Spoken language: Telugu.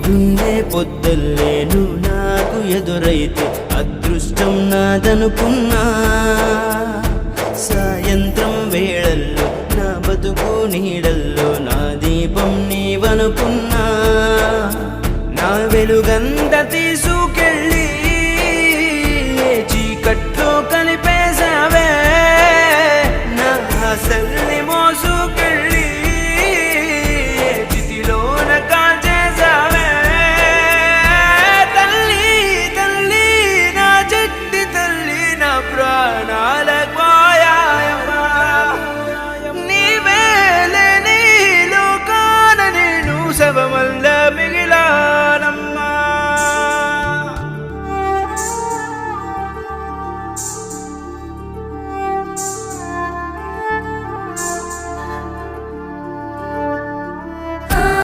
పొద్దున్నే పొద్దుల్లే నువ్వు నాకు ఎదురైతే అదృష్టం నాదనుకున్నా. సాయంత్రం వేళల్లో నా బతుకు నీడల్లో నా దీపం నీవనుకున్నా. నా వెలుగంత తీసుకెళ్ళి చీకట్లో కలిపేశావే, నా ఆశల్ని మోసుకెళ్ళి చితిలోన కాల్చేశావే. తల్లి తల్లి నా చెట్టి తల్లి నా ప్రాణాల పోయాయమ్మా. నీవే లేని లోకాన నేను శవమల్ల మిగిలి